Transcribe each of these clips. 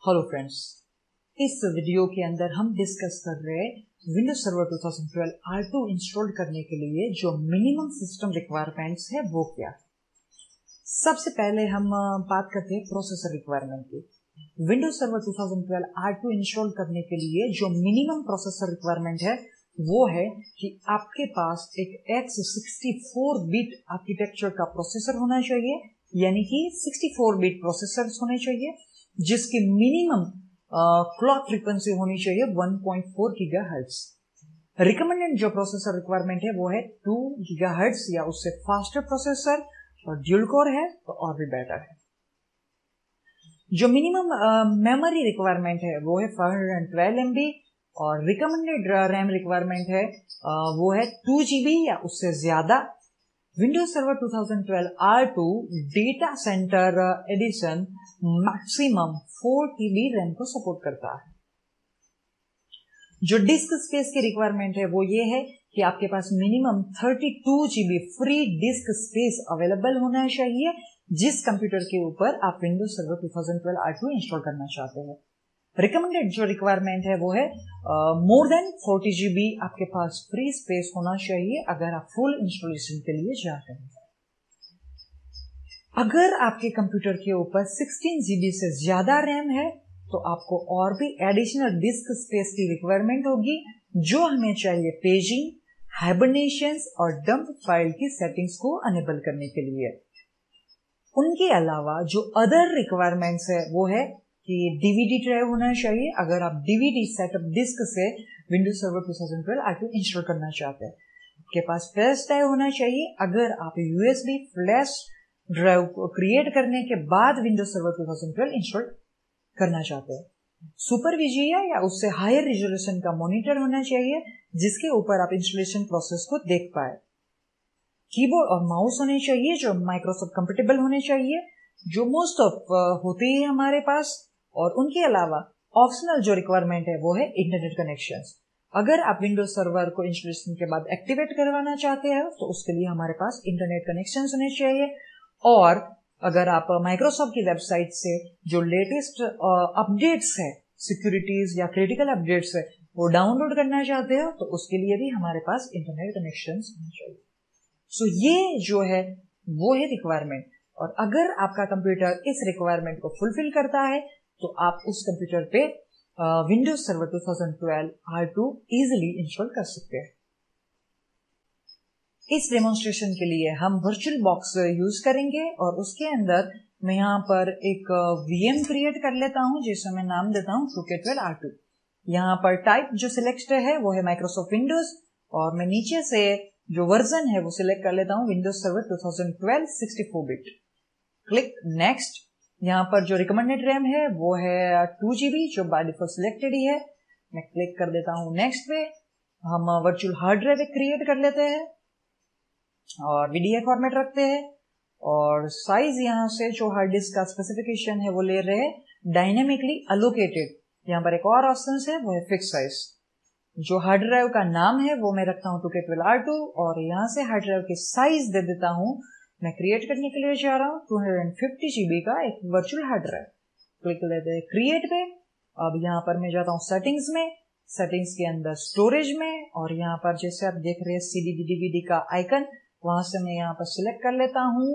Hello friends, इस video के अंदर हम डिस्कस कर रहे हैं विंडोज सर्वर 2012 R2 इंस्टॉल करने के लिए जो मिनिमम सिस्टम रिक्वायरमेंट्स है वो क्या है। सबसे पहले हम बात करते हैं प्रोसेसर रिक्वायरमेंट की। विंडोज सर्वर 2012 R2 इंस्टॉल करने के लिए जो मिनिमम प्रोसेसर रिक्वायरमेंट है वो है कि आपके पास एक x64 बिट आर्किटेक्चर का प्रोसेसर होना चाहिए, यानी कि 64 बिट प्रोसेसर होने चाहिए जिसकी मिनिमम क्लॉक फ्रीक्वेंसी होनी चाहिए 1.4 गीगाहर्ट्ज। रिकमेंडेड जो प्रोसेसर रिक्वायरमेंट है वो है 2 गीगाहर्ट्ज या उससे फास्टर प्रोसेसर, और ड्यूल कोर है तो और भी बेटर है। जो मिनिमम मेमोरी रिक्वायरमेंट है वो है 512 MB, और रिकमेंडेड रैम रिक्वायरमेंट है वो है 2 GB या उससे ज्यादा। Windows server 2012 R2 data centre edition maximum 4 TB RAM को सपोर्ट करता है। जो डिस्क स्पेस की रिक्वायरमेंट है वो ये है कि आपके पास minimum 32 GB free disk space available होना चाहिए जिस कंप्यूटर के ऊपर आप विंडोज सर्वर 2012 R2 इंस्टॉल करना चाहते हैं। रिकमेंडेड जो रिक्वायरमेंट है वो है मोर देन 40 GB आपके पास फ्री स्पेस होना चाहिए अगर आप फुल इंस्टॉलेशन के लिए चाहते हैं। अगर आपके कंप्यूटर के ऊपर 16 GB से ज्यादा रैम है तो आपको और भी एडिशनल डिस्क स्पेस की रिक्वायरमेंट होगी जो हमें चाहिए पेजिंग, हाइबरनेशन और डंप फाइल की सेटिंग्स को अनेबल करने के लिए। उनके अलावा जो अदर रिक्वायरमेंट्स है वो है कि DVD ड्राइव होना चाहिए अगर आप DVD सेटअप डिस्क से विंडोज सर्वर 2012 R2 इंस्टॉल करना चाहते हैं। आपके पास फ्लैश ड्राइव होना चाहिए अगर आप USB फ्लैश ड्राइव को क्रिएट करने के बाद विंडोज सर्वर 2012 इंस्टॉल करना चाहते हैं। सुपर VGA या उससे हायर रिजोल्यूशन का मॉनिटर होना चाहिए जिसके ऊपर आप इंस्टॉलेशन प्रोसेस को देख पाए। कीबोर्ड और माउस होने चाहिए जो माइक्रोसॉफ्ट कंपेटेबल होने चाहिए, जो मोस्ट ऑफ होते ही हमारे पास। और उनके अलावा ऑप्शनल जो रिक्वायरमेंट है वो है इंटरनेट कनेक्शंस। अगर आप विंडोज सर्वर को इंस्टॉलेशन के बाद एक्टिवेट करवाना चाहते हैं तो उसके लिए हमारे पास इंटरनेट कनेक्शंस होने चाहिए। और अगर आप माइक्रोसॉफ्ट की वेबसाइट से जो लेटेस्ट अपडेट्स है, सिक्योरिटीज या क्रिटिकल अपडेट्स है, वो डाउनलोड करना चाहते हो तो उसके लिए भी हमारे पास इंटरनेट कनेक्शंस होने चाहिए। सो ये जो है वो है रिक्वायरमेंट, और अगर आपका कंप्यूटर इस रिक्वायरमेंट को फुलफिल करता है तो आप उस कंप्यूटर पे Windows server 2012 R2 easily install कर सकते हैं। इस डेमोन्स्ट्रेशन के लिए हम वर्चुअल बॉक्स यूज करेंगे और उसके अंदर मैं यहाँ पर एक VM क्रिएट कर लेता हूँ जिसे मैं नाम देता हूँ 2K12 R2। यहाँ पर टाइप जो सिलेक्ट है वो है माइक्रोसॉफ्ट विंडोज, और मैं नीचे से जो वर्जन है वो सिलेक्ट कर लेता हूँ Windows server 2012 64 bit. Click next. यहाँ पर जो रिकमेंडेड रैम है वो है 2 GB जो बाय डिफॉल्ट सिलेक्टेड ही है। मैं क्लिक कर देता हूँ नेक्स्ट पे। हम वर्चुअल हार्ड ड्राइव क्रिएट कर लेते हैं और VDA फॉर्मेट रखते हैं, और साइज यहाँ से जो हार्ड डिस्क का स्पेसिफिकेशन है वो ले रहे हैं डायनेमिकली अलोकेटेड। यहाँ पर एक और ऑप्शन है वो है फिक्स साइज। जो हार्ड ड्राइव का नाम है वो मैं रखता हूँ 2K12 R2, और यहाँ से हार्ड ड्राइव की साइज दे देता हूँ, मैं क्रिएट करने के लिए चाह रहा हूँ 250 GB का एक वर्चुअल हार्ड ड्राइव। क्लिक लेते हैं क्रिएट पे। अब यहाँ पर मैं जाता हूँ सेटिंग्स में, सेटिंग्स के अंदर स्टोरेज में, और यहाँ पर जैसे आप देख रहे हैं CD DVD का आइकन, वहां से मैं यहाँ पर सिलेक्ट कर लेता हूँ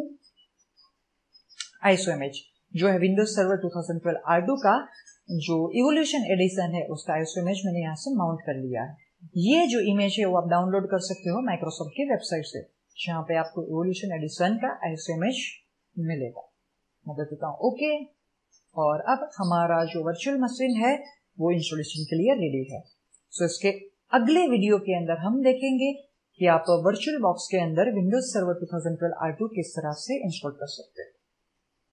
ISO इमेज जो है विंडोज सर्वर 2012 R2 का जो इवोल्यूशन एडिशन है उसका ISO इमेज मैंने यहाँ से माउंट कर लिया है। ये जो इमेज है वो आप डाउनलोड कर सकते हो माइक्रोसॉफ्ट की वेबसाइट से, जहाँ पे आपको इवोल्यूशन एडिशन का ISO इमेज मिलेगा। मैं दे देता हूँ ओके, और अब हमारा जो वर्चुअल मशीन है वो इंस्टॉलेशन के लिए रेडी है। सो इसके अगले वीडियो के अंदर हम देखेंगे कि आप वर्चुअल बॉक्स के अंदर विंडोज सर्वर 2012 R2 किस तरह से इंस्टॉल कर सकते हैं।